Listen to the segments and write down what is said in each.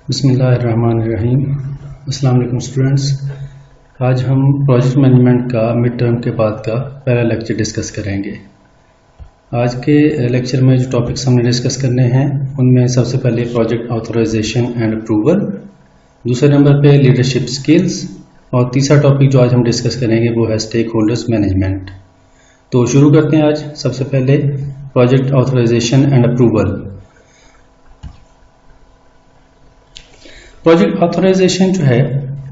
बिस्मिल्लाहिर्रहमानिर्रहीम। अस्सलाम वालेकुम स्टूडेंट्स। आज हम प्रोजेक्ट मैनेजमेंट का मिड टर्म के बाद का पहला लेक्चर डिस्कस करेंगे। आज के लेक्चर में जो टॉपिक्स हमने डिस्कस करने हैं उनमें सबसे पहले प्रोजेक्ट ऑथराइजेशन एंड अप्रूवल, दूसरे नंबर पे लीडरशिप स्किल्स और तीसरा टॉपिक जो आज हम डिस्कस करेंगे वो है स्टेक होल्डर्स मैनेजमेंट। तो शुरू करते हैं आज सबसे पहले project authorisation and approval. Project authorisation जो है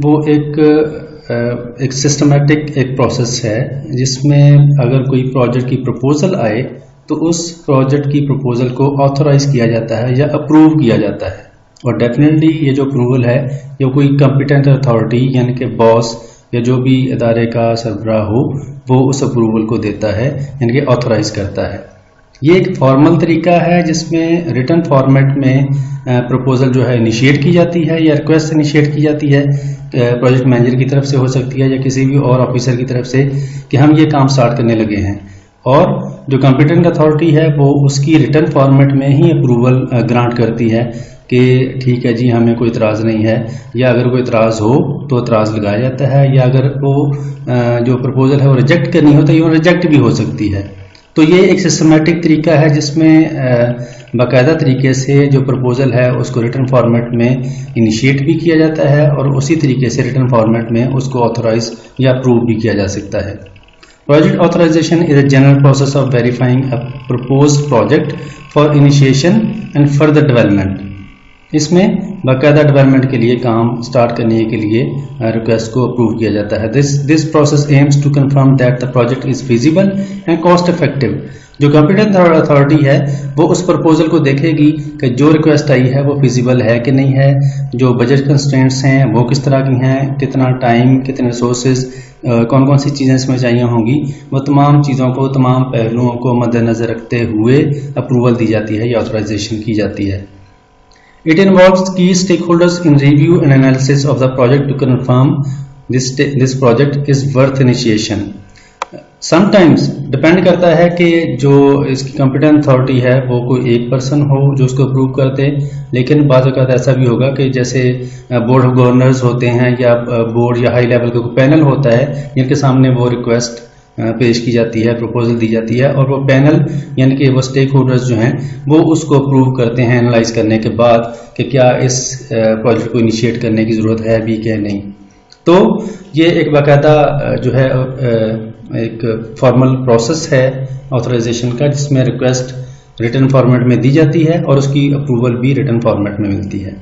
वो एक सिस्टमैटिक एक प्रोसेस है जिसमें अगर कोई प्रोजेक्ट की प्रपोजल आए तो उस प्रोजेक्ट की प्रपोजल को ऑथराइज किया जाता है या अप्रूव किया जाता है। और डेफिनेटली ये जो अप्रूवल है ये कोई कॉम्पिटेंट अथॉरिटी यानी कि बॉस या जो भी इदारे का सरबराह हो वो उस अप्रूवल को देता है यानी कि ऑथराइज करता है। ये एक फॉर्मल तरीका है जिसमें रिटन फॉर्मेट में प्रपोजल जो है इनिशिएट की जाती है या रिक्वेस्ट इनिशिएट की जाती है प्रोजेक्ट मैनेजर की तरफ से हो सकती है या किसी भी और ऑफिसर की तरफ से कि हम ये काम स्टार्ट करने लगे हैं, और जो कॉम्पिटेंट अथॉरिटी है वो उसकी रिटन फॉर्मेट में ही अप्रूवल ग्रांट करती है कि ठीक है जी हमें कोई इतराज़ नहीं है, या अगर कोई इतराज़ हो तो इतराज़ लगाया जाता है, या अगर वो जो प्रपोजल है वो रिजेक्ट करनी हो तो ये रिजेक्ट भी हो सकती है। तो ये एक सिस्टमेटिक तरीका है जिसमें बाकायदा तरीके से जो प्रपोजल है उसको रिटन फॉर्मेट में इनिशिएट भी किया जाता है और उसी तरीके से रिटन फॉर्मेट में उसको ऑथराइज या अप्रूव भी किया जा सकता है। Project authorisation is a general process of verifying a proposed project for initiation and further development. इसमें बाकायदा डेवलपमेंट के लिए काम स्टार्ट करने के लिए रिक्वेस्ट को अप्रूव किया जाता है। This process aims to confirm that the project is feasible and cost effective. जो कॉम्पिटेंट अथॉरिटी है वो उस प्रपोजल को देखेगी कि जो रिक्वेस्ट आई है वो फिजिबल है कि नहीं है, जो बजट कंस्ट्रेंट्स हैं वो किस तरह की हैं, कितना टाइम, कितने रिसोर्सेज, कौन कौन सी चीज़ें इसमें चाहिए होंगी, वो तमाम चीज़ों को, तमाम पहलुओं को मद्देनजर रखते हुए अप्रूवल दी जाती है या ऑथराइजेशन की जाती है। It involves key stakeholders in review and analysis of the project to confirm this project is worth initiation. Sometimes depend करता है कि जो इसकी competent authority है वो कोई एक पर्सन हो जो उसको अप्रूव करते, लेकिन बाज़ औक़ात ऐसा भी होगा कि जैसे बोर्ड ऑफ गवर्नर्स होते हैं या बोर्ड या हाई लेवल का पैनल होता है जिनके सामने वो रिक्वेस्ट पेश की जाती है, प्रपोजल दी जाती है, और वो पैनल यानी कि वो स्टेक होल्डर्स जो हैं वो उसको अप्रूव करते हैं एनालाइज करने के बाद कि क्या इस प्रोजेक्ट को इनिशिएट करने की ज़रूरत है भी क्या नहीं। तो ये एक बाकायदा जो है एक फॉर्मल प्रोसेस है ऑथराइजेशन का जिसमें रिक्वेस्ट रिटन फॉर्मेट में दी जाती है और उसकी अप्रूवल भी रिटन फॉर्मेट में मिलती है।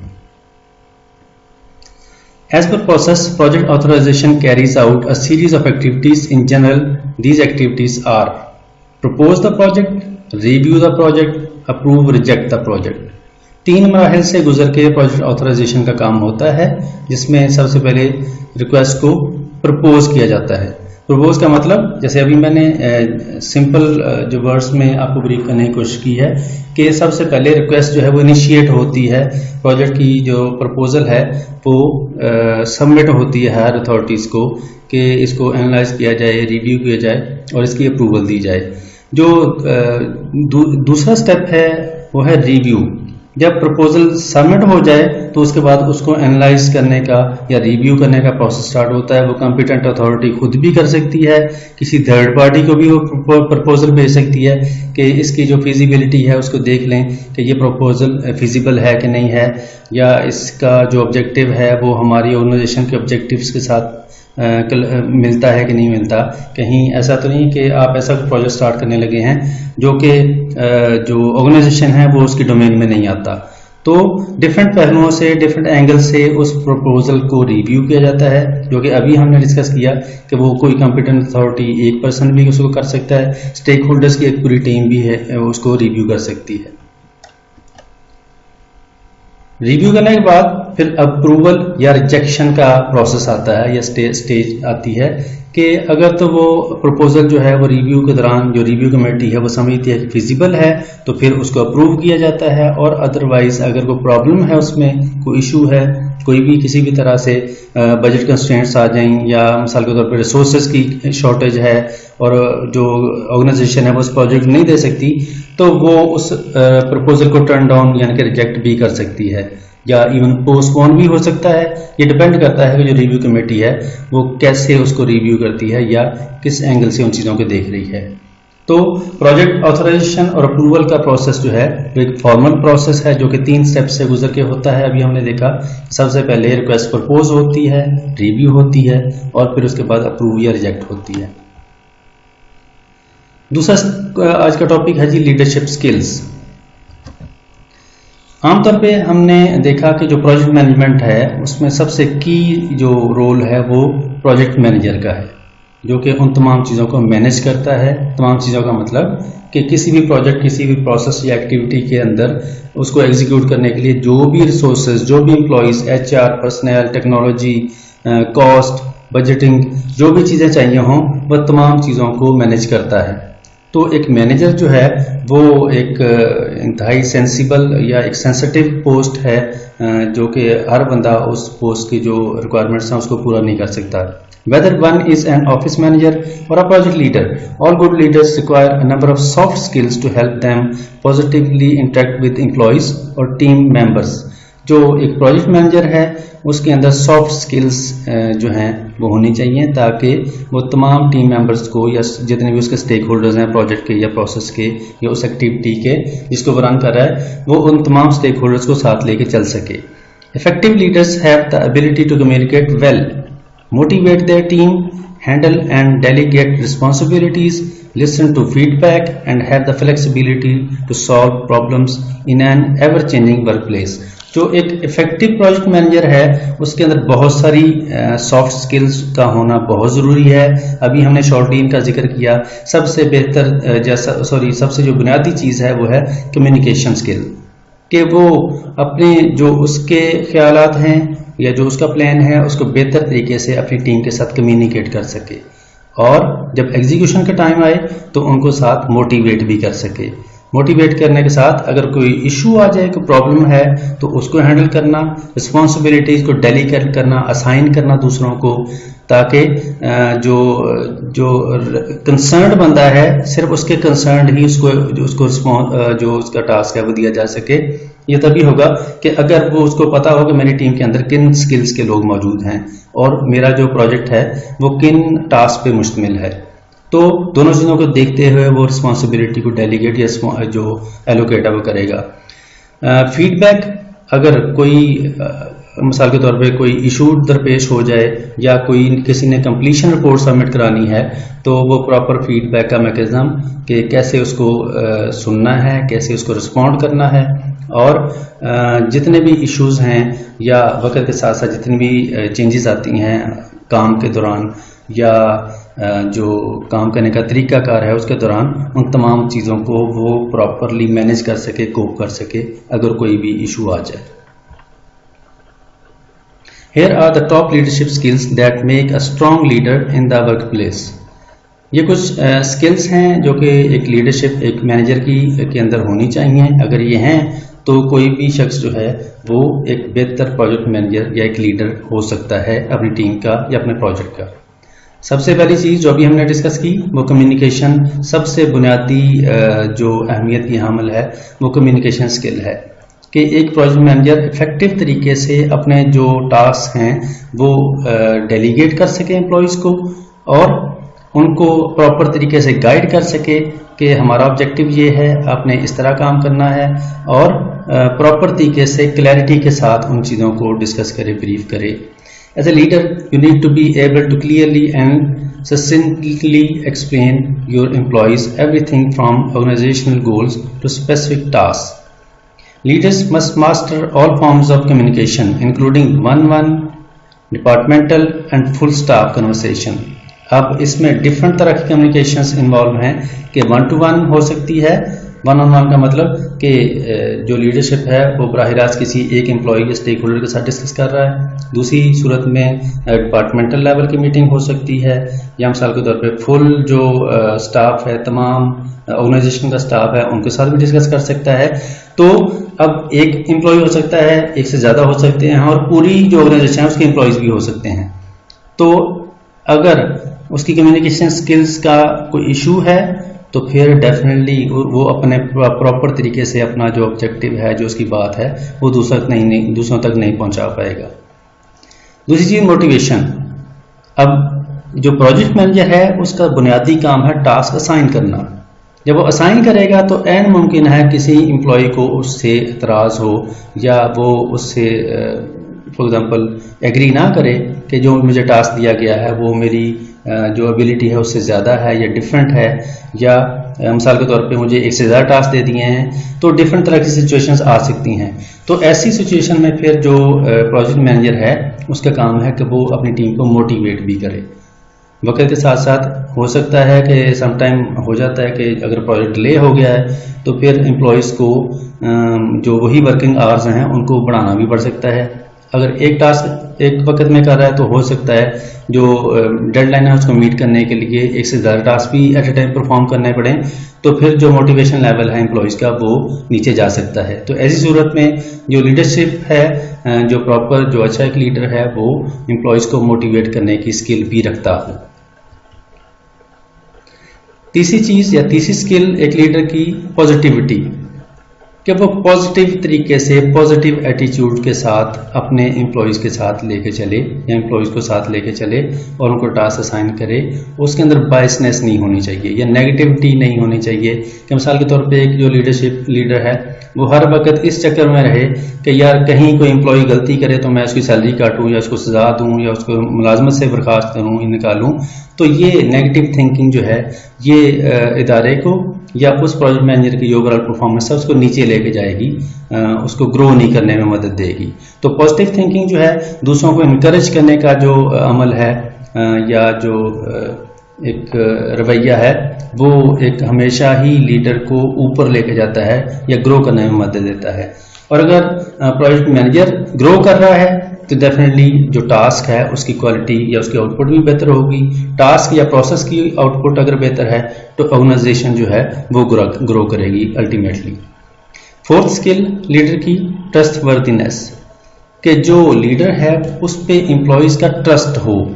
As per process, project authorization carries out a series of activities. In general, these activities are: propose the project, review the project, approve, reject the project. 3 मराहल से गुजर के प्रोजेक्ट ऑथराइजेशन का काम होता है जिसमें सबसे पहले रिक्वेस्ट को प्रपोज किया जाता है। प्रपोज का मतलब जैसे अभी मैंने सिंपल जो वर्ड्स में आपको ब्रीफ करने की कोशिश की है कि सबसे पहले रिक्वेस्ट जो है वो इनिशिएट होती है, प्रोजेक्ट की जो प्रपोजल है वो सबमिट होती है हायर अथॉरिटीज़ को कि इसको एनालाइज किया जाए, रिव्यू किया जाए और इसकी अप्रूवल दी जाए। जो दूसरा स्टेप है वो है रिव्यू। जब प्रपोजल सबमिट हो जाए तो उसके बाद उसको एनालाइज करने का या रिव्यू करने का प्रोसेस स्टार्ट होता है। वो कॉम्पिटेंट अथॉरिटी खुद भी कर सकती है, किसी थर्ड पार्टी को भी वो प्रपोजल भेज सकती है कि इसकी जो फिजिबिलिटी है उसको देख लें कि ये प्रपोजल फिजिबल है कि नहीं है, या इसका जो ऑब्जेक्टिव है वो हमारी ऑर्गेनाइजेशन के ऑब्जेक्टिव्स के साथ मिलता है कि नहीं मिलता। कहीं ऐसा तो नहीं कि आप ऐसा प्रोजेक्ट स्टार्ट करने लगे हैं जो कि जो ऑर्गेनाइजेशन है वो उसकी डोमेन में नहीं आता। तो डिफरेंट पहलुओं से, डिफरेंट एंगल से उस प्रपोजल को रिव्यू किया जाता है, जो कि अभी हमने डिस्कस किया कि वो कोई कॉम्पिटेंट अथॉरिटी एक पर्सन भी उसको कर सकता है, स्टेक होल्डर्स की एक पूरी टीम भी है उसको रिव्यू कर सकती है। रिव्यू करने के बाद फिर अप्रूवल या रिजेक्शन का प्रोसेस आता है या स्टेज आती है कि अगर तो वो प्रपोजल जो है वो रिव्यू के दौरान जो रिव्यू कमेटी है वो समझती है कि फिजिबल है तो फिर उसको अप्रूव किया जाता है, और अदरवाइज अगर कोई प्रॉब्लम है उसमें कोई इशू है, कोई भी किसी भी तरह से बजट कंस्ट्रेंट्स आ जाएं या मिसाल के तौर पर रिसोर्सेज की शॉर्टेज है और जो ऑर्गेनाइजेशन है वो उस प्रोजेक्ट नहीं दे सकती तो वो उस प्रपोजल को टर्न डाउन यानी कि रिजेक्ट भी कर सकती है। या इवन पोस्टपोन भी हो सकता है। ये डिपेंड करता है कि जो रिव्यू कमेटी है वो कैसे उसको रिव्यू करती है या किस एंगल से उन चीज़ों को देख रही है। तो प्रोजेक्ट ऑथराइजेशन और अप्रूवल का प्रोसेस जो है वो एक फॉर्मल प्रोसेस है जो कि 3 स्टेप से गुजर के होता है। अभी हमने देखा सबसे पहले रिक्वेस्ट प्रपोज होती है, रिव्यू होती है और फिर उसके बाद अप्रूव या रिजेक्ट होती है। दूसरा आज का टॉपिक है जी लीडरशिप स्किल्स। आमतौर पे हमने देखा कि जो प्रोजेक्ट मैनेजमेंट है उसमें सबसे की जो रोल है वो प्रोजेक्ट मैनेजर का है, जो कि उन तमाम चीज़ों को मैनेज करता है। तमाम चीज़ों का मतलब कि किसी भी प्रोजेक्ट, किसी भी प्रोसेस या एक्टिविटी के अंदर उसको एग्जीक्यूट करने के लिए जो भी रिसोर्सेज, जो भी employees, HR, personal, technology, cost, budgeting, जो भी चीज़ें चाहिए हों वह तमाम चीज़ों को मैनेज करता है। तो एक मैनेजर जो है वो एक इंतहाई सेंसिबल या एक सेंसिटिव पोस्ट है जो कि हर बंदा उस पोस्ट की जो रिक्वायरमेंट्स हैं उसको पूरा नहीं कर सकता। Whether one is an office manager or a project leader, all good leaders require a number of soft skills to help them positively interact with employees or team members. जो एक प्रोजेक्ट मैनेजर है उसके अंदर soft skills जो हैं वो होनी चाहिए ताकि वो तमाम टीम मेंबर्स को या जितने भी उसके स्टेक होल्डर्स हैं प्रोजेक्ट के या प्रोसेस के या उस एक्टिविटी के जिसको वो रन कर रहा है वो उन तमाम स्टेक होल्डर्स को साथ लेके चल सके। Effective leaders have the ability to communicate well, motivate their team, handle and delegate responsibilities, listen to feedback and have the flexibility to solve problems in an ever-changing workplace. जो एक effective project manager है उसके अंदर बहुत सारी soft skills का होना बहुत ज़रूरी है। अभी हमने शॉर्ट टीम का जिक्र किया। सबसे बेहतर सबसे जो बुनियादी चीज़ है वो है कम्युनिकेशन स्किल, कि वो अपने जो उसके ख्यालात हैं या जो उसका प्लान है उसको बेहतर तरीके से अपनी टीम के साथ कम्युनिकेट कर सके और जब एग्जीक्यूशन का टाइम आए तो उनको साथ मोटिवेट भी कर सके। मोटिवेट करने के साथ अगर कोई इशू आ जाए, कोई प्रॉब्लम है तो उसको हैंडल करना, रिस्पॉन्सिबिलिटीज को डेलीगेट करना, असाइन करना दूसरों को, ताकि जो कंसर्न बंदा है सिर्फ उसके कंसर्न ही उसको जो उसका टास्क है वो दिया जा सके। ये तभी होगा कि अगर वो उसको पता हो कि मेरी टीम के अंदर किन स्किल्स के लोग मौजूद हैं और मेरा जो प्रोजेक्ट है वो किन टास्क पे मुश्तमिल है। तो दोनों चीज़ों को देखते हुए वो रिस्पॉन्सिबिलिटी को डेलीगेट या जो एलोकेट है वो करेगा। फीडबैक, अगर कोई मिसाल के तौर पे कोई इशू दरपेश हो जाए या कोई किसी ने कंप्लीशन रिपोर्ट सबमिट करानी है तो वो प्रॉपर फीडबैक का मैकेनिज्म कि कैसे उसको सुनना है, कैसे उसको रिस्पॉन्ड करना है और जितने भी इश्यूज हैं या वक्त के साथ साथ जितनी भी चेंजेस आती हैं काम के दौरान या जो काम करने का तरीकाकार है उसके दौरान, उन तमाम चीज़ों को वो प्रॉपरली मैनेज कर सके, कोप कर सके अगर कोई भी इशू आ जाए। Here are the top leadership skills that make a strong leader in the workplace. ये कुछ स्किल्स हैं जो कि एक लीडरशिप, एक मैनेजर के अंदर होनी चाहिए। अगर ये हैं तो कोई भी शख्स जो है वो एक बेहतर प्रोजेक्ट मैनेजर या एक लीडर हो सकता है अपनी टीम का या अपने प्रोजेक्ट का। सबसे पहली चीज़ जो अभी हमने डिस्कस की वो कम्युनिकेशन, सबसे बुनियादी जो अहमियत की हामिल है वो कम्युनिकेशन स्किल है कि एक प्रोजेक्ट मैनेजर इफेक्टिव तरीके से अपने जो टास्क हैं वो डेलीगेट कर सके एम्प्लॉयज़ को और उनको प्रॉपर तरीके से गाइड कर सके कि हमारा ऑब्जेक्टिव ये है, आपने इस तरह काम करना है और प्रॉपर तरीके से क्लैरिटी के साथ उन चीज़ों को डिस्कस करे, ब्रीफ करे। As a leader, you need to be able to clearly and succinctly explain your employees everything from organizational goals to specific tasks. Leaders must master all forms of communication, including one-on-one, departmental and full staff conversation. अब इसमें different तरह की communications involve हैं कि 1-to-1 हो सकती है। 1-on-1 का मतलब कि जो लीडरशिप है वो बराह रास्त किसी एक एम्प्लॉय के स्टेक होल्डर के साथ डिस्कस कर रहा है। दूसरी सूरत में डिपार्टमेंटल लेवल की मीटिंग हो सकती है या मिसाल के तौर पे फुल जो स्टाफ है, तमाम ऑर्गेनाइजेशन का स्टाफ है, उनके साथ भी डिस्कस कर सकता है। तो अब एक एम्प्लॉय हो सकता है, एक से ज़्यादा हो सकते हैं और पूरी जो ऑर्गेनाइजेशन है उसके एम्प्लॉयज़ भी हो सकते हैं। तो अगर उसकी कम्युनिकेशन स्किल्स का कोई इशू है तो फिर डेफिनेटली वो अपने प्रॉपर तरीके से अपना जो ऑब्जेक्टिव है, जो उसकी बात है, वो दूसरों तक नहीं पहुंचा पाएगा। दूसरी चीज़ मोटिवेशन। अब जो प्रोजेक्ट मैनेजर है उसका बुनियादी काम है टास्क असाइन करना। जब वो असाइन करेगा तो ऐन मुमकिन है किसी एम्प्लॉय को उससे एतराज़ हो या वो उससे फॉर एग्जांपल एग्री ना करे कि जो मुझे टास्क दिया गया है वो मेरी जो एबिलिटी है उससे ज़्यादा है या डिफरेंट है, या मिसाल के तौर पे मुझे एक से ज़्यादा टास्क दे दिए हैं। तो डिफरेंट तरह की सिचुएशंस आ सकती हैं। तो ऐसी सिचुएशन में फिर जो प्रोजेक्ट मैनेजर है उसका काम है कि वो अपनी टीम को मोटिवेट भी करे। वक्त के साथ साथ हो सकता है कि समटाइम हो जाता है कि अगर प्रोजेक्ट डिले हो गया है तो फिर एम्प्लॉयज़ को जो वही वर्किंग आवर्स हैं उनको बढ़ाना भी पड़ सकता है। अगर एक टास्क एक वक्त में कर रहा है तो हो सकता है जो डेडलाइन है उसको मीट करने के लिए एक से ज़्यादा टास्क भी एट ए टाइम परफॉर्म करने पड़े, तो फिर जो मोटिवेशन लेवल है एम्प्लॉयज़ का वो नीचे जा सकता है। तो ऐसी सूरत में जो लीडरशिप है, जो प्रॉपर जो अच्छा एक लीडर है वो एम्प्लॉयज़ को मोटिवेट करने की स्किल भी रखता हो। तीसरी चीज़ या तीसरी स्किल एक लीडर की पॉजिटिविटी, कि वो पॉजिटिव तरीके से पॉजिटिव एटीट्यूड के साथ अपने एम्प्लॉयज़ के साथ लेके चले या एम्प्लॉयज़ को साथ लेके चले और उनको टास्क असाइन करे। उसके अंदर बायसनेस नहीं होनी चाहिए या नेगेटिविटी नहीं होनी चाहिए कि मिसाल के तौर पे एक जो लीडर है वो हर वक्त इस चक्कर में रहे कि यार कहीं कोई एम्प्लॉय गलती करे तो मैं उसकी सैलरी काटूँ या उसको सजा दूँ या उसको मुलाजमत से बर्खास्त करूँ, निकालूँ। तो ये नेगेटिव थिंकिंग जो है ये इदारे को या उस प्रोजेक्ट मैनेजर की ओवरऑल परफॉर्मेंस है उसको नीचे लेके जाएगी, उसको ग्रो नहीं करने में मदद देगी। तो पॉजिटिव थिंकिंग जो है दूसरों को इनकरेज करने का जो अमल है या जो एक रवैया है वो एक हमेशा ही लीडर को ऊपर लेके जाता है या ग्रो करने में मदद देता है। और अगर प्रोजेक्ट मैनेजर ग्रो कर रहा है तो डेफिनेटली जो टास्क है उसकी क्वालिटी या उसकी आउटपुट भी बेहतर होगी। टास्क या प्रोसेस की आउटपुट अगर बेहतर है तो ऑर्गेनाइजेशन जो है वो ग्रो करेगी अल्टीमेटली। फोर्थ स्किल लीडर की ट्रस्टवर्दीनेस, कि जो लीडर है उस पे एम्प्लॉयज़ का ट्रस्ट हो।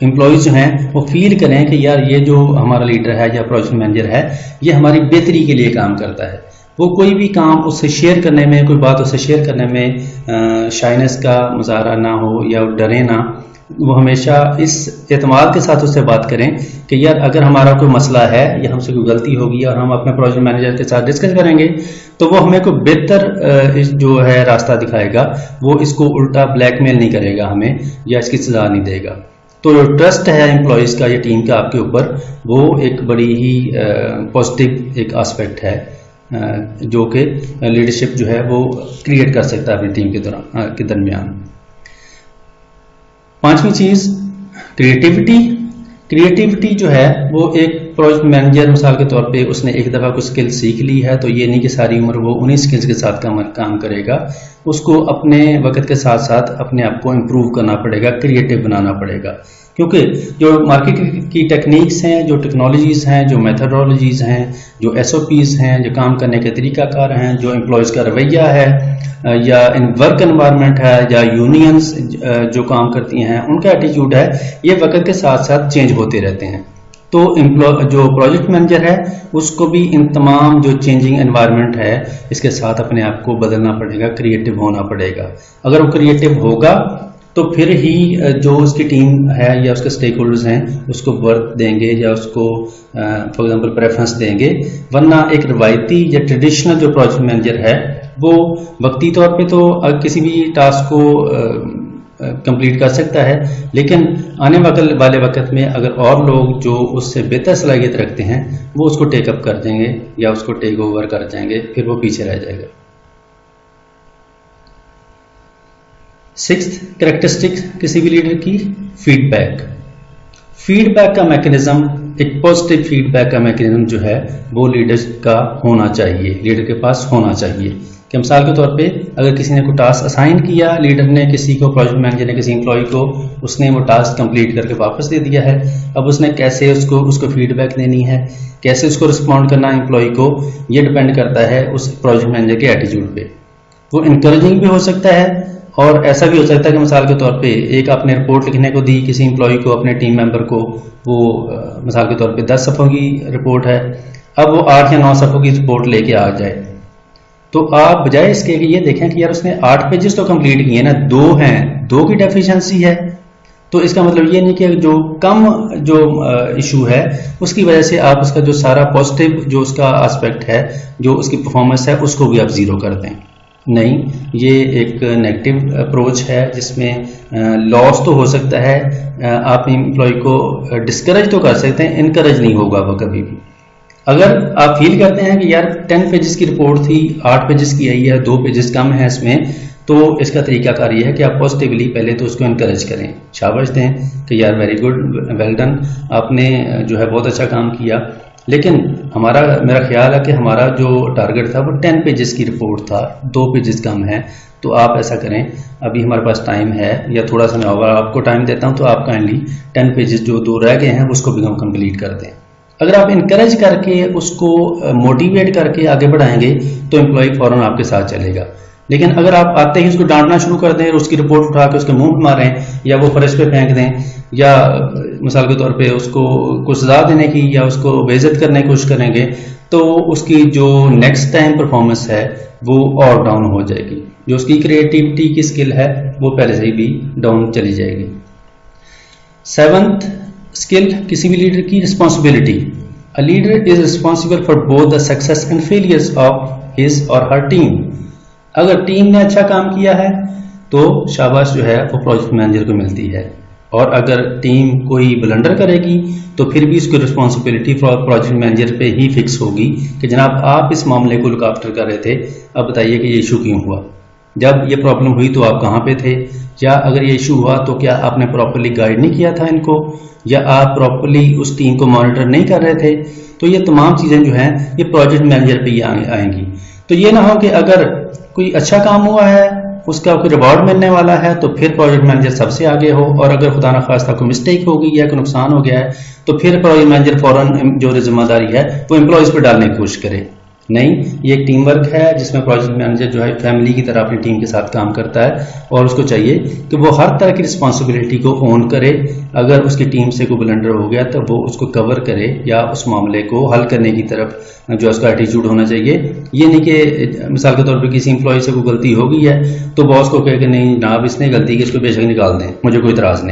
एम्प्लॉयज़ जो हैं वो फील करें कि यार ये जो हमारा लीडर है या प्रोजेक्ट मैनेजर है ये हमारी बेहतरी के लिए काम करता है। वो कोई भी काम उससे शेयर करने में, कोई बात उससे शेयर करने में शाइनेस का मुजाहरा ना हो या डरे ना, वो हमेशा इस एतमाद के साथ उससे बात करें कि यार अगर हमारा कोई मसला है या हमसे कोई गलती होगी और हम अपने प्रोजेक्ट मैनेजर के साथ डिस्कस करेंगे तो वो हमें कोई बेहतर जो है रास्ता दिखाएगा, वो इसको उल्टा ब्लैकमेल नहीं करेगा हमें या इसकी सजा नहीं देगा। तो जो ट्रस्ट है एम्प्लॉयज़ का या टीम का आपके ऊपर, वो एक बड़ी ही पॉजिटिव एक एस्पेक्ट है जो कि लीडरशिप जो है वो क्रिएट कर सकता है अपनी टीम के दरमियान। पांचवी चीज़ क्रिएटिविटी जो है वो एक प्रोजेक्ट मैनेजर मिसाल के तौर पे उसने एक दफ़ा कुछ स्किल सीख ली है तो ये नहीं कि सारी उम्र वो उन्हीं स्किल्स के साथ काम करेगा। उसको अपने वक्त के साथ साथ अपने आप को इम्प्रूव करना पड़ेगा, क्रिएटिव बनाना पड़ेगा, क्योंकि जो मार्केट की टेक्निक्स हैं, जो टेक्नोलॉजीज़ हैं, जो मेथडोलॉजीज़ हैं, जो SOPs हैं, जो काम करने के तरीक़ाकार हैं, जो एम्प्लॉयज़ का रवैया है या वर्क एनवायरनमेंट है या यूनियंस जो काम करती हैं उनका एटीट्यूड है, ये वक्त के साथ साथ चेंज होते रहते हैं। तो जो प्रोजेक्ट मैनेजर है उसको भी इन तमाम जो चेंजिंग एनवायरनमेंट है इसके साथ अपने आप को बदलना पड़ेगा, क्रिएटिव होना पड़ेगा। अगर वो क्रिएटिव होगा तो फिर ही जो उसकी टीम है या उसके स्टेक होल्डर्स हैं उसको वर्क देंगे या उसको फॉर एग्जांपल प्रेफरेंस देंगे। वरना एक रवायती या ट्रेडिशनल जो प्रोजेक्ट मैनेजर है वो वक्ती तौर पे तो किसी भी टास्क को कंप्लीट कर सकता है, लेकिन आने वाले वक्त में अगर और लोग जो उससे बेहतर सलाहियत रखते हैं वो उसको टेकअप कर देंगे या उसको टेक ओवर कर जाएंगे, फिर वो पीछे रह जाएगा। सिक्स्थ कैरेक्टरिस्टिक किसी भी लीडर की फीडबैक का मैकेनिज्म, एक पॉजिटिव फीडबैक का मैकेनिज्म जो है वो लीडर का होना चाहिए, लीडर के पास होना चाहिए। कि मिसाल के तौर पे अगर किसी ने कोई टास्क असाइन किया, लीडर ने किसी को, प्रोजेक्ट मैनेजर ने किसी एम्प्लॉय को, उसने वो टास्क कंप्लीट करके वापस दे दिया है। अब उसने कैसे उसको फीडबैक देनी है, कैसे उसको रिस्पॉन्ड करना है एम्प्लॉय को, ये डिपेंड करता है उस प्रोजेक्ट मैनेजर के एटीट्यूड पे। वो इनकरेजिंग भी हो सकता है और ऐसा भी हो सकता है कि मिसाल के तौर पे एक आपने रिपोर्ट लिखने को दी किसी एम्प्लॉय को, अपने टीम मेंबर को, वो मिसाल के तौर पे 10 सफ़ों की रिपोर्ट है, अब वो 8 या 9 सफ़ों की रिपोर्ट लेके आ जाए, तो आप बजाय इसके कि ये देखें कि यार उसने 8 पेजेस तो कंप्लीट किए ना, 2 हैं, 2 की डेफिशिएंसी है, तो इसका मतलब ये नहीं कि जो कम जो इशू है उसकी वजह से आप उसका जो सारा पॉजिटिव जो उसका एस्पेक्ट है, जो उसकी परफॉर्मेंस है, उसको भी आप ज़ीरो कर दें। नहीं, ये एक नेगेटिव अप्रोच है जिसमें लॉस तो हो सकता है, आप एम्प्लॉय को डिस्करेज तो कर सकते हैं, इनकरेज नहीं होगा वो कभी भी। अगर आप फील करते हैं कि यार 10 पेजेस की रिपोर्ट थी, 8 पेजेस की आई है, 2 पेजेस कम है इसमें, तो इसका तरीकाकार ये है कि आप पॉजिटिवली पहले तो उसको इनकरेज करें, शाबाश दें कि यार वेरी गुड, वेल डन, आपने जो है बहुत अच्छा काम किया। लेकिन मेरा ख्याल है कि हमारा जो टारगेट था वो 10 पेजेस की रिपोर्ट था, 2 पेजेस कम है, तो आप ऐसा करें, अभी हमारे पास टाइम है या थोड़ा सा मैं और आपको टाइम देता हूँ, तो आप काइंडली 10 पेजेस जो 2 रह गए हैं उसको भी हम कंप्लीट कर दें। अगर आप इनकरेज करके उसको मोटिवेट करके आगे बढ़ाएंगे तो एम्प्लॉय फौरन आपके साथ चलेगा। लेकिन अगर आप आते ही उसको डांटना शुरू कर दें और उसकी रिपोर्ट उठा के उसके मुंह पे मारें या वो फर्श पे फेंक दें या मिसाल के तौर पे उसको कुछ सजा देने की या उसको बेइज्जत करने की कोशिश करेंगे, तो उसकी जो नेक्स्ट टाइम परफॉर्मेंस है वो और डाउन हो जाएगी, जो उसकी क्रिएटिविटी की स्किल है वो पहले से ही भी डाउन चली जाएगी। 7th स्किल किसी भी लीडर की responsibility. A leader is responsible for both the success and failures of his और हर टीम। अगर टीम ने अच्छा काम किया है तो शाबाश जो है वो प्रोजेक्ट मैनेजर को मिलती है, और अगर टीम कोई ब्लंडर करेगी तो फिर भी उसकी रिस्पॉन्सिबिलिटी प्रोजेक्ट मैनेजर पे ही फिक्स होगी कि जनाब आप इस मामले को लुक आफ्टर कर रहे थे, अब बताइए कि ये इशू क्यों हुआ, जब ये प्रॉब्लम हुई तो आप कहाँ पे थे, या अगर ये इशू हुआ तो क्या आपने प्रॉपर्ली गाइड नहीं किया था इनको, या आप प्रॉपर्ली उस टीम को मॉनिटर नहीं कर रहे थे। तो ये तमाम चीज़ें जो हैं ये प्रोजेक्ट मैनेजर पे ही आएंगी। तो ये ना हो कि अगर कोई अच्छा काम हुआ है उसका कोई रिवॉर्ड मिलने वाला है तो फिर प्रोजेक्ट मैनेजर सबसे आगे हो, और अगर खुदा न खास्ता कोई मिस्टेक हो गई है, कोई नुकसान हो गया है, तो फिर प्रोजेक्ट मैनेजर फौरन जो जिम्मेदारी है वो एम्प्लॉयज़ पर डालने की कोशिश करे। नहीं, ये एक टीम वर्क है जिसमें प्रोजेक्ट मैनेजर जो है फैमिली की तरह अपनी टीम के साथ काम करता है, और उसको चाहिए कि वो हर तरह की रिस्पॉन्सिबिलिटी को ओन करे। अगर उसकी टीम से कोई ब्लंडर हो गया तो वो उसको कवर करे या उस मामले को हल करने की तरफ जो उसका एटीट्यूड होना चाहिए। ये नहीं कि मिसाल के तौर पर किसी एम्प्लॉय से कोई गलती हो गई है तो बॉस को कहे कि नहीं जनाब इसने गलती की, इसको बेशक निकाल दें, मुझे कोई इतराज़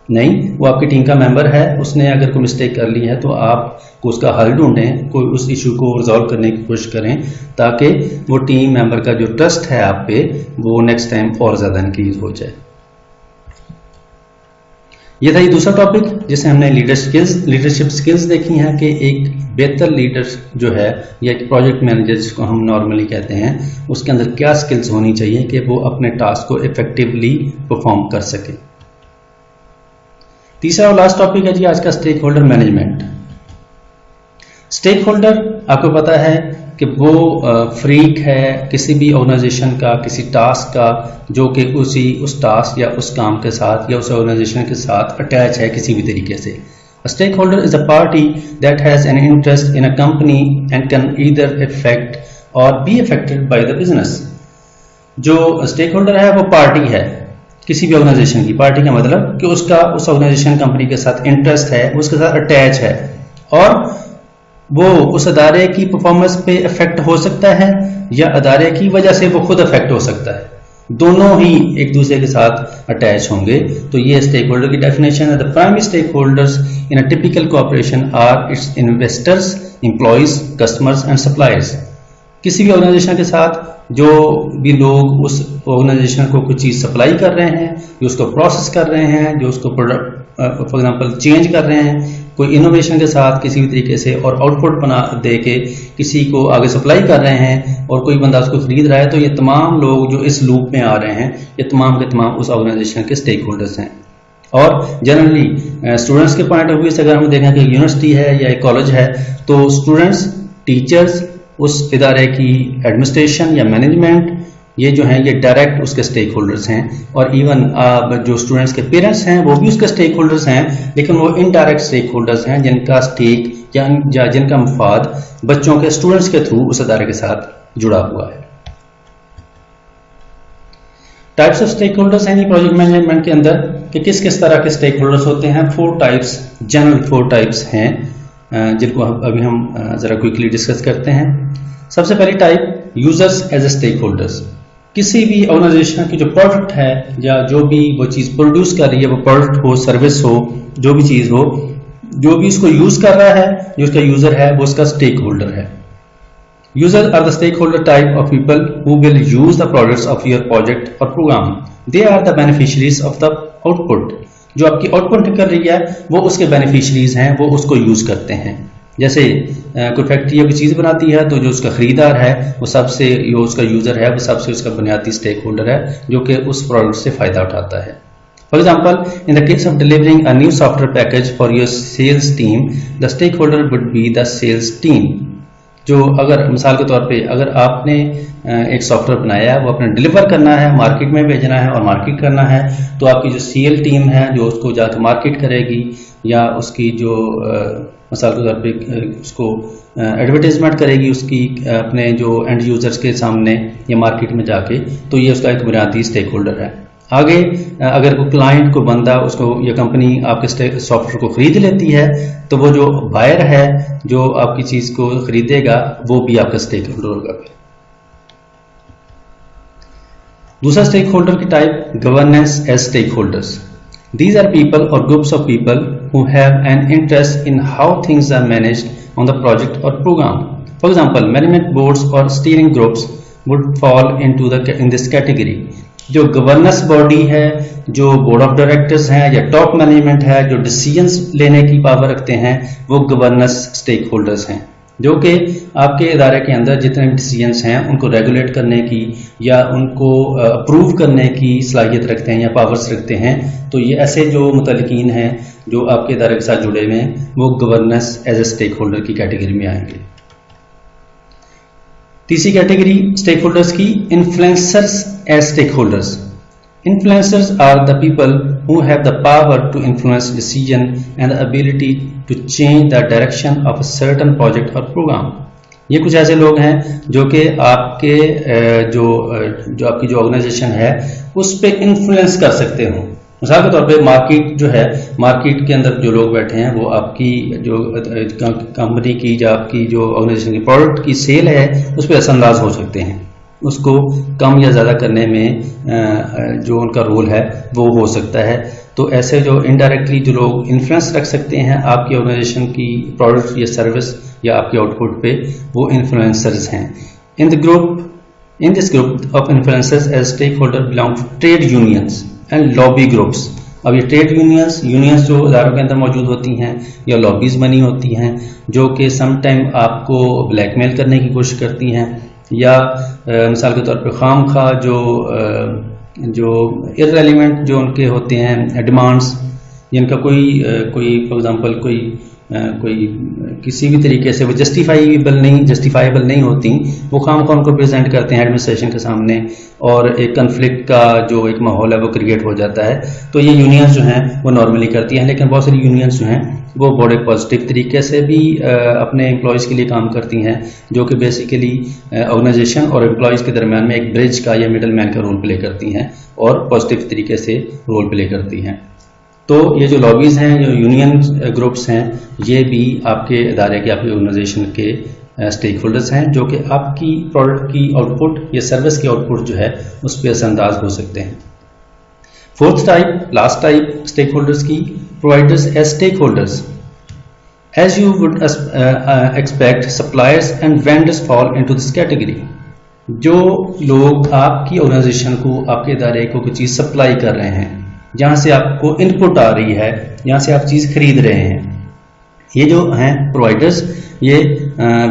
नहीं, वो आपकी टीम का मेंबर है, उसने अगर कोई मिस्टेक कर ली है तो आप उसका हल ढूंढें, कोई उस इशू को रिजॉल्व करने की कोशिश करें, ताकि वो टीम मेंबर का जो ट्रस्ट है आप पे वो नेक्स्ट टाइम और ज़्यादा इंक्रीज हो जाए। ये था ये दूसरा टॉपिक जिससे हमने लीडरशिप स्किल्स देखी हैं कि एक बेहतर लीडर जो है या एक प्रोजेक्ट मैनेजर जिसको हम नॉर्मली कहते हैं उसके अंदर क्या स्किल्स होनी चाहिए कि वो अपने टास्क को इफेक्टिवली परफॉर्म कर सके। तीसरा और लास्ट टॉपिक है जी आज का, stakeholder management. Stakeholder आपको पता है कि वो फ्रीक है किसी भी ऑर्गेनाइजेशन का, किसी टास्क का, जो कि उस टास्क या उस काम के साथ या उस ऑर्गेनाइजेशन के साथ अटैच है किसी भी तरीके से। A stakeholder is a party that has an interest in a company and can either affect or be affected by the business। जो स्टेक होल्डर है वो पार्टी है किसी भी ऑर्गेनाइजेशन की। पार्टी का मतलब कि उसका उस ऑर्गेनाइजेशन कंपनी के साथ इंटरेस्ट है, उसके साथ अटैच है, और वो उस अदारे की परफॉर्मेंस पे इफेक्ट हो सकता है या अदारे की वजह से वो खुद इफेक्ट हो सकता है, दोनों ही एक दूसरे के साथ अटैच होंगे। तो ये स्टेक होल्डर की डेफिनेशन है। The primary stakeholders in a typical cooperation are its investors, employees, customers and suppliers. किसी भी ऑर्गेनाइजेशन के साथ जो भी लोग उस ऑर्गेनाइजेशन को कुछ चीज़ सप्लाई कर रहे हैं, जो उसको प्रोसेस कर रहे हैं, जो उसको प्रोडक्ट फॉर एग्जांपल चेंज कर रहे हैं, कोई इनोवेशन के साथ किसी भी तरीके से और आउटपुट बना दे के किसी को आगे सप्लाई कर रहे हैं और कोई बंदा उसको खरीद रहा है, तो ये तमाम लोग जो इस लूप में आ रहे हैं ये तमाम के तमाम उस ऑर्गेनाइजेशन के स्टेक होल्डर्स हैं। और जनरली स्टूडेंट्स के पॉइंट ऑफ व्यू से अगर हम देखें कि यूनिवर्सिटी है या एक कॉलेज है तो स्टूडेंट्स, टीचर्स, उस इदारे की एडमिनिस्ट्रेशन या मैनेजमेंट, ये जो हैं ये डायरेक्ट उसके स्टेक होल्डर्स हैं। और इवन जो स्टूडेंट्स के पेरेंट्स हैं वो भी उसके स्टेक होल्डर्स हैं, लेकिन वो इनडायरेक्ट स्टेक होल्डर्स हैं जिनका स्टेक या जिनका मफाद बच्चों के, स्टूडेंट्स के थ्रू उस इदारे के साथ जुड़ा हुआ है। टाइप्स ऑफ स्टेक होल्डर्स हैं प्रोजेक्ट मैनेजमेंट के अंदर कि किस किस तरह के स्टेक होल्डर्स होते हैं। 4 टाइप्स, जनरल 4 टाइप्स हैं जिनको अभी हम ज़रा क्विकली डिस्कस करते हैं। सबसे पहली type, users as a stakeholders. किसी भी ऑर्गेनाइजेशन की जो प्रोडक्ट है या जो भी वो चीज़ प्रोड्यूस कर रही है, वो प्रोडक्ट हो, सर्विस हो, जो भी चीज़ हो, जो भी इसको यूज़ कर रहा है, जो उसका यूज़र है, वो उसका स्टेक होल्डर है। Users are the stakeholder type of people who will use the products of your project or program. They are the beneficiaries of the output. जो आपकी आउटपुट कर रही है वो उसके बेनिफिशरीज हैं, वो उसको यूज करते हैं। जैसे कोई फैक्ट्री कोई चीज़ बनाती है तो जो उसका खरीदार है वो सबसे, जो उसका यूजर है वो सबसे उसका बुनियादी स्टेक होल्डर है जो कि उस प्रोडक्ट से फायदा उठाता है। For example, in the case of delivering a new software package for your sales team, the stakeholder would be the sales team. जो अगर मिसाल के तौर पे अगर आपने एक सॉफ्टवेयर बनाया है, वो अपने डिलीवर करना है, मार्केट में भेजना है और मार्केट करना है, तो आपकी जो सीएल टीम है जो उसको जाकर मार्केट करेगी या उसकी जो मिसाल के तौर पे उसको एडवर्टाइजमेंट करेगी उसकी अपने जो एंड यूजर्स के सामने या मार्केट में जाके, तो ये उसका एक बुनियादी स्टेक होल्डर है। आगे अगर कोई क्लाइंट को बंदा उसको या कंपनी आपके सॉफ्टवेयर को खरीद लेती है तो वो जो बायर है जो आपकी चीज को खरीदेगा वो भी आपका स्टेक होल्डर होगा। दूसरा स्टेक होल्डर की type, governance as stakeholders. These are people और groups of people who have an interest in how things are managed on the project और programme. For example, management boards और steering groups would fall in this category. जो governance body है, जो board of directors हैं या top management है, जो decisions लेने की पावर रखते हैं, वो गवर्नेंस स्टेक होल्डर्स हैं, जो कि आपके इदारे के अंदर जितने भी डिसीजंस हैं उनको रेगुलेट करने की या उनको अप्रूव करने की सलाहियत रखते हैं या पावर्स रखते हैं। तो ये ऐसे जो मुतल्लिकीन हैं जो आपके इदारे के साथ जुड़े हुए हैं, वो governance as a stakeholder की कैटेगरी में आएंगे। तीसरी कैटेगरी स्टेक होल्डर्स की, influencers as stakeholders. Influencers are the people who have the power to influence decision and the ability to change the direction of a certain project or program. ये कुछ ऐसे लोग हैं जो कि आपके जो आपकी जो ऑर्गेनाइजेशन है उस पर इन्फ्लुएंस कर सकते हो। मिसाल के तौर पे मार्केट जो है, मार्केट के अंदर जो लोग बैठे हैं वो आपकी जो कंपनी की या आपकी जो ऑर्गेनाइजेशन की प्रोडक्ट की सेल है उस पर असरअंदाज हो सकते हैं, उसको कम या ज़्यादा करने में जो उनका रोल है वो हो सकता है। तो ऐसे जो इनडायरेक्टली जो लोग इन्फ्लुएंस रख सकते हैं आपकी ऑर्गेनाइजेशन की प्रोडक्ट या सर्विस या आपके आउटपुट पे, वो इन्फ्लुएंसर्स हैं। In this group of influencers as stakeholder belong trade unions and lobby groups. अब ये ट्रेड यूनियंस जो इदारों के अंदर मौजूद होती हैं या लॉबीज बनी होती हैं जो कि समटाइम आपको ब्लैकमेल करने की कोशिश करती हैं या मिसाल के तौर पर खाम खा जो इररेलेवेंट जो उनके होते हैं डिमांड्स, जिनका कोई फॉर एग्जांपल कोई किसी भी तरीके से वो जस्टिफाइबल नहीं होती, वो खाम खा उनको प्रेजेंट करते हैं एडमिनिस्ट्रेशन के सामने और एक कन्फ्लिक्ट का जो एक माहौल है वो क्रिएट हो जाता है। तो ये यूनियंस जो हैं वो नॉर्मली करती हैं, लेकिन बहुत सारी यूनियंस जो हैं वो बड़े पॉजिटिव तरीके से भी अपने एम्प्लॉयज़ के लिए काम करती हैं, जो कि बेसिकली ऑर्गेनाइजेशन और एम्प्लॉयज़ के दरमियान में एक ब्रिज का या मिडल मैन का रोल प्ले करती हैं और पॉजिटिव तरीके से रोल प्ले करती हैं। तो ये जो लॉबीज़ हैं, जो यूनियन ग्रुप्स हैं, ये भी आपके इदारे के, आपकी ऑर्गेनाइजेशन के स्टेक होल्डर्स हैं जो कि आपकी प्रोडक्ट की आउटपुट या सर्विस की आउटपुट जो है उस पर असरअंदाज हो सकते हैं। Fourth type, last type stakeholders की, providers as stakeholders. As you would expect, suppliers and vendors fall into this category. जो लोग आपकी ऑर्गेनाइजेशन को, आपके इदारे को कोई चीज़ सप्लाई कर रहे हैं, जहाँ से आपको इनपुट आ रही है, जहाँ से आप चीज़ खरीद रहे हैं, ये जो हैं प्रोवाइडर्स, ये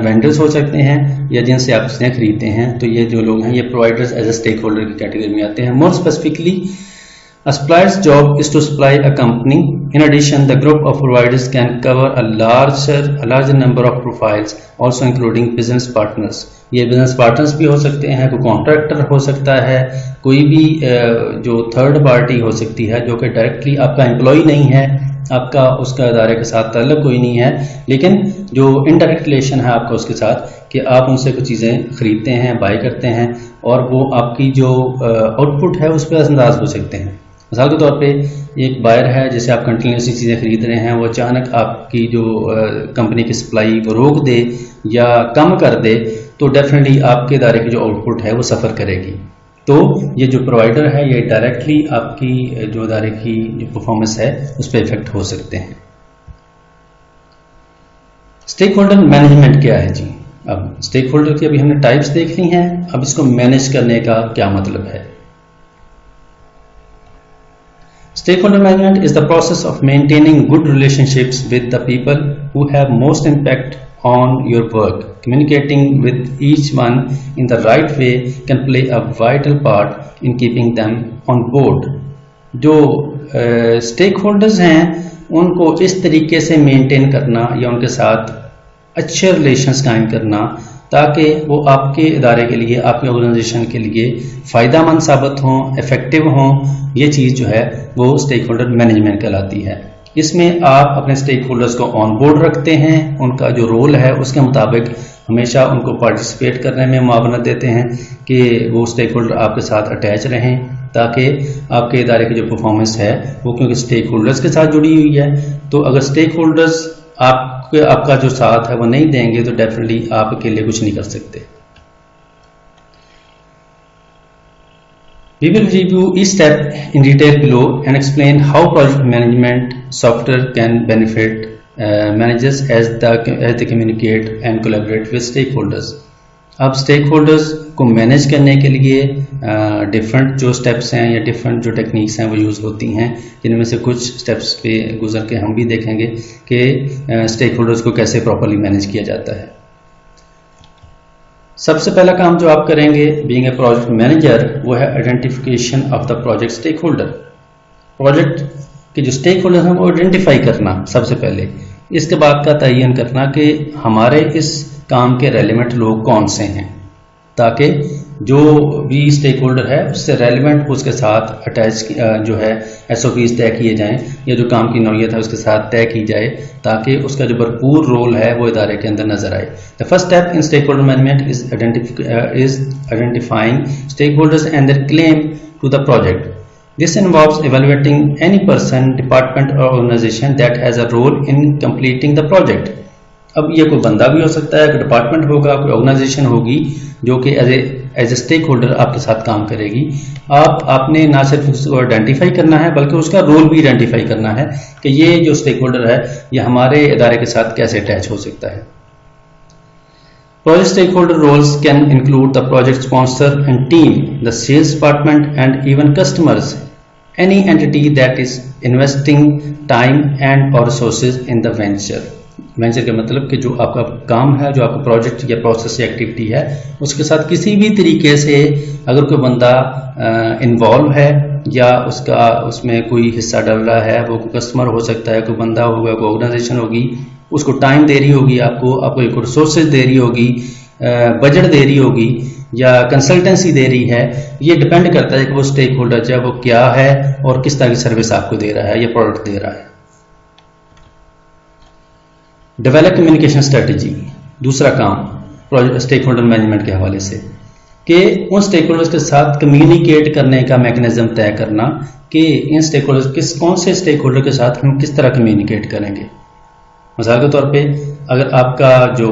वेंडर्स हो सकते हैं या जिनसे आप चीज़ें खरीदते हैं। तो ये जो लोग हैं ये providers as a stakeholder की कैटेगरी में आते हैं। More specifically, a supplier's job is to supply a company. In addition, the group of providers can cover a larger number of profiles, also including business partners. ये business partners भी हो सकते हैं, कोई कॉन्ट्रैक्टर हो सकता है, कोई भी जो थर्ड पार्टी हो सकती है जो कि डायरेक्टली आपका एम्प्लॉय नहीं है, आपका उसका इदारे के साथ ताल्लुक कोई नहीं है, लेकिन जो इनडायरेक्ट रिलेशन है आपका उसके साथ कि आप उनसे कुछ चीज़ें खरीदते हैं, बाय करते हैं और वो आपकी जो आउटपुट है उस पर असरअंदाज हो सकते हैं। मिसाल के तौर पे एक बायर है जिसे आप कंटिन्यूसली चीज़ें खरीद रहे हैं, वो अचानक आपकी जो कंपनी की सप्लाई वो रोक दे या कम कर दे तो डेफिनेटली आपके इदारे की जो आउटपुट है वो सफ़र करेगी। तो ये जो प्रोवाइडर है ये डायरेक्टली आपकी जो इदारे की जो परफॉर्मेंस है उस पर इफेक्ट हो सकते हैं। स्टेक होल्डर मैनेजमेंट क्या है जी? अब स्टेक होल्डर की अभी हमने टाइप्स देख ली हैं, अब इसको मैनेज करने का क्या मतलब है। Stakeholder management is the process of maintaining good relationships with the people who have most impact on your work. Communicating with each one in the right way can play a vital part in keeping them on board. जो stakeholders हैं उनको इस तरीके से maintain करना या उनके साथ अच्छे रिलेशंस कायम करना ताकि वो आपके इदारे के लिए, आपके ऑर्गेनाइजेशन के लिए फ़ायदेमंद साबित हों, इफ़ेक्टिव हों, ये चीज़ जो है वो स्टेक होल्डर मैनेजमेंट कहलाती है। इसमें आप अपने स्टेक होल्डर्स को ऑन बोर्ड रखते हैं, उनका जो रोल है उसके मुताबिक हमेशा उनको पार्टिसिपेट करने में मुआवनत देते हैं कि वो स्टेक होल्डर आपके साथ अटैच रहें ताकि आपके इदारे की जो परफॉर्मेंस है वो, क्योंकि स्टेक होल्डर्स के साथ जुड़ी हुई है, तो अगर स्टेक होल्डर्स आपका जो साथ है वो नहीं देंगे तो डेफिनेटली आप अकेले कुछ नहीं कर सकते। We will review each step in detail below and explain how project management software can benefit managers as they communicate and collaborate with stakeholders. अब स्टेक होल्डर्स को मैनेज करने के लिए डिफरेंट जो स्टेप्स हैं या डिफरेंट जो टेक्निक्स हैं वो यूज़ होती हैं, जिनमें से कुछ स्टेप्स पे गुजर के हम भी देखेंगे कि स्टेक होल्डर्स को कैसे प्रॉपर्ली मैनेज किया जाता है। सबसे पहला काम जो आप करेंगे बीइंग ए प्रोजेक्ट मैनेजर वो है identification of the project stakeholder. Project के जो स्टेक होल्डर हैं वो आइडेंटिफाई करना सबसे पहले, इसके बाद का तयन करना कि हमारे इस काम के रेलिवेंट लोग कौन से हैं, ताकि जो भी स्टेक होल्डर है उससे रेलिवेंट उसके साथ अटैच जो है एसओपीज तय किए जाएं या जो काम की नौयत है उसके साथ तय की जाए ताकि उसका जो भरपूर रोल है वो इदारे के अंदर नजर आए। The first step in stakeholder management is identifying stakeholders and their claim to the project. This involves evaluating any person, department or organization that has a role in completing the project. अब ये कोई बंदा भी हो सकता है, कोई department होगा, कोई ऑर्गेनाइजेशन होगी जो कि एज ए स्टेक होल्डर आपके साथ काम करेगी। आपने ना सिर्फ उसको आइडेंटिफाई करना है बल्कि उसका रोल भी आइडेंटिफाई करना है कि ये जो स्टेक होल्डर है ये हमारे इदारे के साथ कैसे अटैच हो सकता है। Project stakeholder roles can include the project sponsor and team, the sales department and even customers, any entity that is investing time and or resources in the venture. Venture का मतलब कि जो आपका काम है, जो आपका प्रोजेक्ट या प्रोसेस या एक्टिविटी है उसके साथ किसी भी तरीके से अगर कोई बंदा इन्वॉल्व है या उसका उसमें कोई हिस्सा डाल रहा है, वो कोई कस्टमर हो सकता है, कोई बंदा होगा, कोई ऑर्गेनाइजेशन होगी, उसको टाइम दे रही होगी, आपको एक रिसोर्सेज दे रही होगी, बजट दे रही होगी या कंसल्टेंसी दे रही है, ये डिपेंड करता है कि वो स्टेक होल्डर जो है वो क्या है और किस तरह की सर्विस आपको दे रहा है या प्रोडक्ट दे रहा है। डेवलप कम्युनिकेशन स्ट्रेटजी, दूसरा काम स्टेक होल्डर मैनेजमेंट के हवाले से, कि उन स्टेक होल्डर्स के साथ कम्युनिकेट करने का मैकेनिज्म तय करना कि इन स्टेक होल्डर्स कौन से स्टेक होल्डर के साथ हम किस तरह कम्युनिकेट करेंगे। मिसाल के तौर पे अगर आपका जो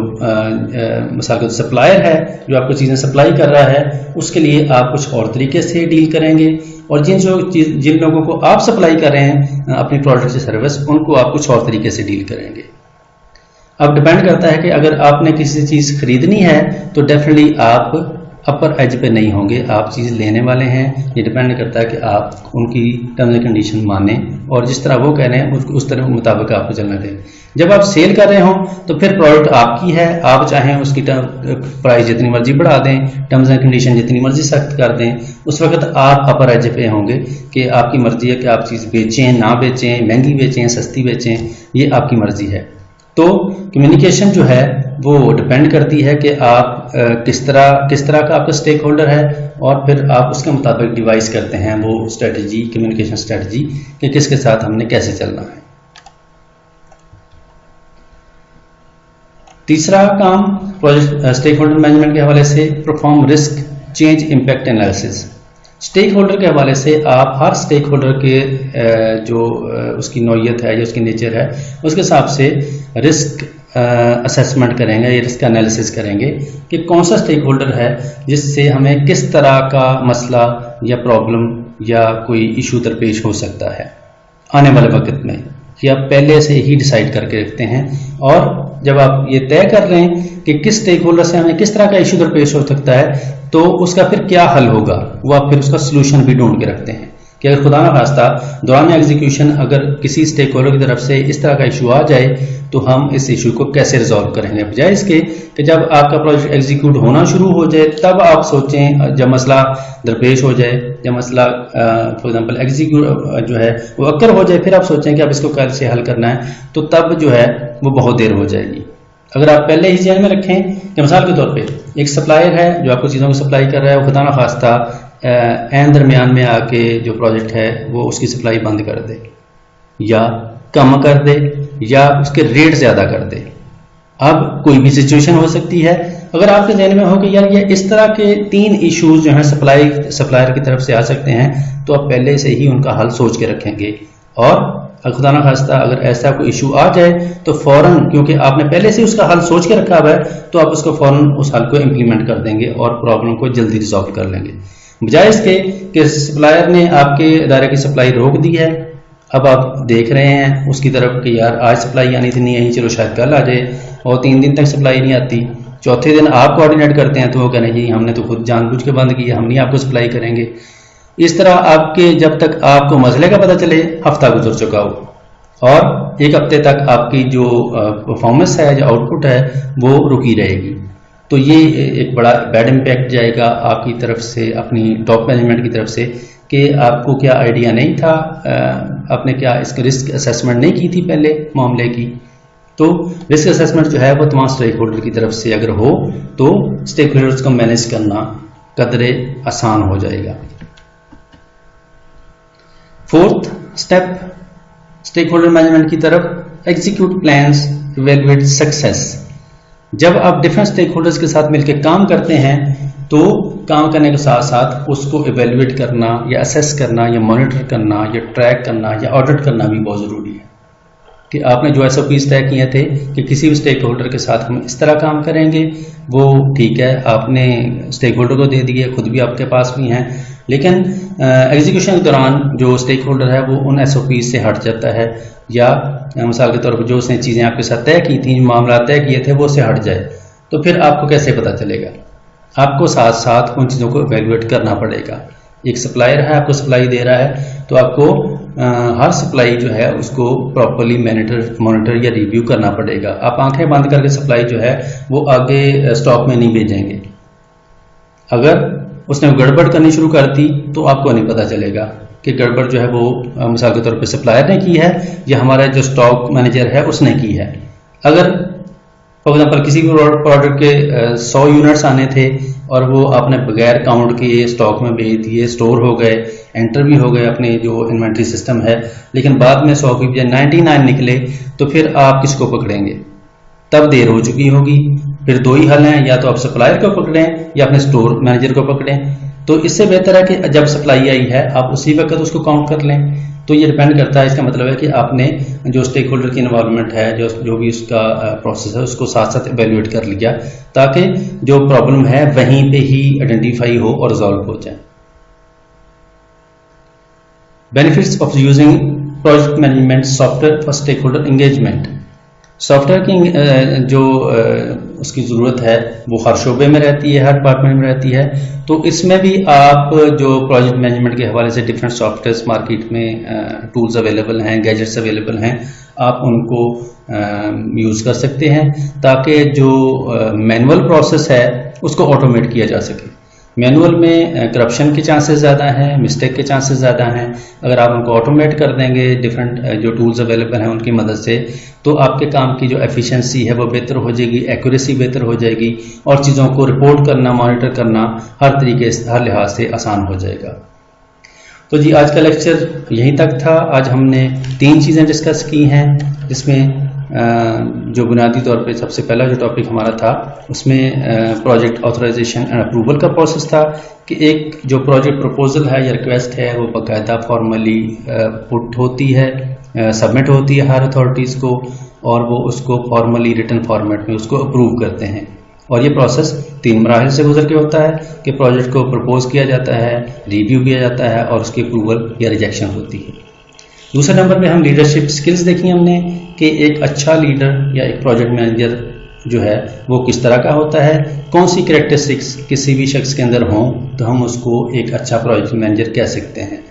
मिसाल के सप्लायर है जो आपको चीज़ें सप्लाई कर रहा है उसके लिए आप कुछ और तरीके से डील करेंगे और जिन लोगों को आप सप्लाई कर रहे हैं अपनी प्रोडक्ट या सर्विस उनको आप कुछ और तरीके से डील करेंगे। अब डिपेंड करता है कि अगर आपने किसी चीज़ खरीदनी है तो डेफिनेटली आप अपर एज पे नहीं होंगे, आप चीज़ लेने वाले हैं। ये डिपेंड करता है कि आप उनकी टर्म्स एंड कंडीशन माने और जिस तरह वो कह रहे हैं उस तरह मुताबिक आपको चलना दें। जब आप सेल कर रहे हो तो फिर प्रोडक्ट आपकी है, आप चाहें उसकी प्राइस जितनी मर्जी बढ़ा दें, टर्म्स एंड कंडीशन जितनी मर्जी सख्त कर दें, उस वक्त आप अपर एज पे होंगे कि आपकी मर्जी है कि आप चीज़ बेचें, ना बेचें, महंगी बेचें, सस्ती बेचें, ये आपकी मर्जी है। तो कम्युनिकेशन जो है वो डिपेंड करती है कि आप किस तरह का आपका स्टेक होल्डर है और फिर आप उसके मुताबिक डिवाइस करते हैं वो स्ट्रेटजी, कम्युनिकेशन स्ट्रेटजी कि किसके साथ हमने कैसे चलना है। तीसरा काम प्रोजेक्ट स्टेक होल्डर मैनेजमेंट के हवाले से perform risk change impact analysis. Stakeholder के हवाले से आप हर स्टेक होल्डर के जो उसकी नौयत है या उसकी नेचर है उसके हिसाब से रिस्क असेसमेंट करेंगे या रिस्क एनालिसिस करेंगे कि कौन सा स्टेक होल्डर है जिससे हमें किस तरह का मसला या प्रॉब्लम या कोई इशू दरपेश हो सकता है आने वाले वक्त में, या पहले से ही डिसाइड करके रखते हैं। और जब आप ये तय कर रहे हैं कि किस स्टेक होल्डर से हमें किस तरह का इशू दरपेश हो सकता है तो उसका फिर क्या हल होगा, वो आप फिर उसका सोल्यूशन भी ढूंढ के रखते हैं कि अगर खुदा न खास्ता दौरान एग्जीक्यूशन अगर किसी स्टेक होल्डर की तरफ से इस तरह का इशू आ जाए तो हम इस इशू को कैसे रिजॉल्व करेंगे, बजाय इसके कि जब आपका प्रोजेक्ट एग्जीक्यूट होना शुरू हो जाए तब आप सोचें, जब मसला दरपेश हो जाए, जब मसला फॉर एग्जांपल एग्जीक्यूट जो है वो अक्कर हो जाए, फिर आप सोचें कि अब इसको कैसे हल करना है, तो तब जो है वो बहुत देर हो जाएगी। अगर आप पहले ही ध्यान में रखें कि मिसाल के तौर पे एक सप्लायर है जो आपको चीज़ों को सप्लाई कर रहा है, वो खुदा न खास्ता ऐन दरमियान में आके जो प्रोजेक्ट है वो उसकी सप्लाई बंद कर दे या कम कर दे या उसके रेट ज़्यादा कर दे। अब कोई भी सिचुएशन हो सकती है। अगर आपके ज़हन में हो कि यार ये इस तरह के 3 इश्यूज जो हैं सप्लायर की तरफ से आ सकते हैं, तो आप पहले से ही उनका हल सोच के रखेंगे। और खुदा ना खास्ता अगर ऐसा कोई इशू आ जाए तो फौरन, क्योंकि आपने पहले से उसका हल सोच के रखा हुआ है, तो आप उसको फौरन उस हल को इम्प्लीमेंट कर देंगे और प्रॉब्लम को जल्दी रिजॉल्व कर लेंगे, बजाय इसके कि सप्लायर ने आपके इदारे की सप्लाई रोक दी है। अब आप देख रहे हैं उसकी तरफ कि यार आज सप्लाई आनी थी, नहीं आई, चलो शायद कल आ जाए, और 3 दिन तक सप्लाई नहीं आती। चौथे दिन आप कोऑर्डिनेट करते हैं तो वो कह रहे हैं जी हमने तो खुद जानबूझ के बंद किया, हम नहीं आपको सप्लाई करेंगे। इस तरह आपके जब तक आपको मसले का पता चले हफ्ता गुजर चुका हो और 1 हफ्ते तक आपकी जो परफॉर्मेंस है, जो आउटपुट है, वो रुकी रहेगी। तो ये एक बड़ा बैड इम्पैक्ट जाएगा आपकी तरफ से, अपनी टॉप मैनेजमेंट की तरफ से, कि आपको क्या आइडिया नहीं था, आपने क्या इसका रिस्क असेसमेंट नहीं की थी पहले मामले की। तो रिस्क असेसमेंट जो है वो तमाम स्टेक होल्डर की तरफ से अगर हो तो स्टेक होल्डर्स को मैनेज करना कदरे आसान हो जाएगा। 4th step stake holder management की तरफ, एग्जीक्यूट प्लान्स, इवैल्यूएट सक्सेस। जब आप डिफरेंट स्टेक होल्डर्स के साथ मिलकर काम करते हैं तो काम करने के साथ साथ उसको इवैल्यूएट करना या असेस करना या मॉनिटर करना या ट्रैक करना या ऑडिट करना भी बहुत ज़रूरी है कि आपने जो SOPs तय किए थे कि किसी भी स्टेक होल्डर के साथ हम इस तरह काम करेंगे, वो ठीक है, आपने स्टेक होल्डर को दे दिए, खुद भी आपके पास भी हैं, लेकिन एग्जीक्यूशन के दौरान जो स्टेक होल्डर है वो उन SOPs से हट जाता है, या मिसाल के तौर पर जो उसने चीज़ें आपके साथ तय की थी, मामला तय किए थे, वो उससे हट जाए, तो फिर आपको कैसे पता चलेगा? आपको साथ साथ उन चीज़ों को इवैल्यूएट करना पड़ेगा। एक सप्लायर है, आपको सप्लाई दे रहा है, तो आपको हर सप्लाई जो है उसको प्रॉपर्ली मॉनिटर या रिव्यू करना पड़ेगा। आप आंखें बंद करके सप्लाई जो है वो आगे स्टॉक में नहीं भेजेंगे। अगर उसने गड़बड़ करनी शुरू कर दी तो आपको नहीं पता चलेगा कि गड़बड़ जो है वो मिसाल के तौर पे सप्लायर ने की है या हमारा जो स्टॉक मैनेजर है उसने की है। अगर फॉर एग्जाम्पल किसी भी प्रोडक्ट के 100 यूनिट्स आने थे और वो आपने बगैर काउंट किए स्टॉक में भेज दिए, स्टोर हो गए, एंटर भी हो गए अपने जो इन्वेंट्री सिस्टम है, लेकिन बाद में 100 की बजाय 99 निकले, तो फिर आप किसको पकड़ेंगे? तब देर हो चुकी होगी। फिर 2 ही हल हैं, या तो आप सप्लायर को पकड़ें या अपने स्टोर मैनेजर को पकड़ें। तो इससे बेहतर है कि जब सप्लाई आई है आप उसी वक्त उसको काउंट कर लें। तो ये डिपेंड करता है, इसका मतलब है कि आपने जो स्टेक होल्डर की इन्वॉल्वमेंट है, जो भी उसका प्रोसेस है, उसको साथ साथ इवैल्यूएट कर लिया ताकि जो प्रॉब्लम है वहीं पे ही आइडेंटिफाई हो और रिजॉल्व हो जाए। Benefits of using project management software for stakeholder engagement. Software की जो उसकी ज़रूरत है वो हर शोबे में रहती है, हर डिपार्टमेंट में रहती है। तो इसमें भी आप जो प्रोजेक्ट मैनेजमेंट के हवाले से डिफरेंट सॉफ्टवेयर्स मार्केट में टूल्स अवेलेबल हैं, गैजेट्स अवेलेबल हैं, आप उनको यूज़ कर सकते हैं ताकि जो मैनुअल प्रोसेस है उसको ऑटोमेट किया जा सके। मैनुअल में करप्शन के चांसेस ज़्यादा हैं, मिस्टेक के चांसेस ज़्यादा हैं। अगर आप उनको ऑटोमेट कर देंगे डिफरेंट जो टूल्स अवेलेबल हैं उनकी मदद से, तो आपके काम की जो एफिशिएंसी है वो बेहतर हो जाएगी, एक्यूरेसी बेहतर हो जाएगी और चीज़ों को रिपोर्ट करना, मॉनिटर करना हर तरीके से, हर लिहाज से आसान हो जाएगा। तो जी आज का लेक्चर यहीं तक था। आज हमने 3 चीज़ें डिस्कस की हैं जिसमें जो बुनियादी तौर पे सबसे पहला जो टॉपिक हमारा था उसमें प्रोजेक्ट ऑथराइजेशन एंड अप्रूवल का प्रोसेस था कि एक जो प्रोजेक्ट प्रपोजल है या रिक्वेस्ट है वो बाकायदा फॉर्मली पुट होती है, सबमिट होती है हायर अथॉरिटीज़ को, और वो उसको फॉर्मली रिटन फॉर्मेट में उसको अप्रूव करते हैं। और ये प्रोसेस 3 मराहल से गुजर के होता है कि प्रोजेक्ट को प्रपोज किया जाता है, रिव्यू किया जाता है और उसकी अप्रूवल या रिजेक्शन होती है। दूसरे नंबर पे हम लीडरशिप स्किल्स देखी हमने कि एक अच्छा लीडर या एक प्रोजेक्ट मैनेजर जो है वो किस तरह का होता है, कौन सी कैरेक्टरिस्टिक्स किसी भी शख्स के अंदर हों तो हम उसको एक अच्छा प्रोजेक्ट मैनेजर कह सकते हैं।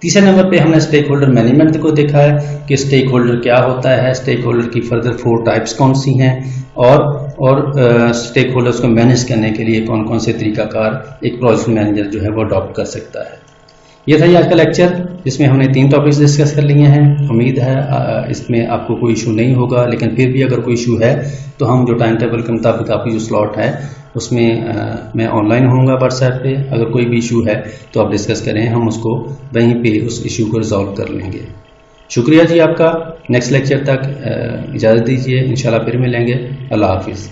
तीसरे नंबर पे हमने स्टेक होल्डर मैनेजमेंट को देखा है कि स्टेक होल्डर क्या होता है, स्टेक होल्डर की फर्दर 4 टाइप्स कौन सी हैं और स्टेक होल्डर्स को मैनेज करने के लिए कौन कौन से तरीकाकार एक प्रोजेक्ट मैनेजर जो है वो अडॉप्ट कर सकता है। ये था आज का लेक्चर जिसमें हमने 3 टॉपिक्स डिस्कस कर लिए हैं। उम्मीद है इसमें आपको कोई इशू नहीं होगा, लेकिन फिर भी अगर कोई इशू है तो हम जो टाइम टेबल के मुताबिक आपकी जो स्लॉट है उसमें मैं ऑनलाइन होऊंगा व्हाट्सएप पे। अगर कोई भी इशू है तो आप डिस्कस करें, हम उसको वहीं पे उस इशू को रिजॉल्व कर लेंगे। शुक्रिया जी आपका। नेक्स्ट लेक्चर तक इजाज़त दीजिए, इंशाल्लाह फिर मिलेंगे। अल्लाह हाफिज़।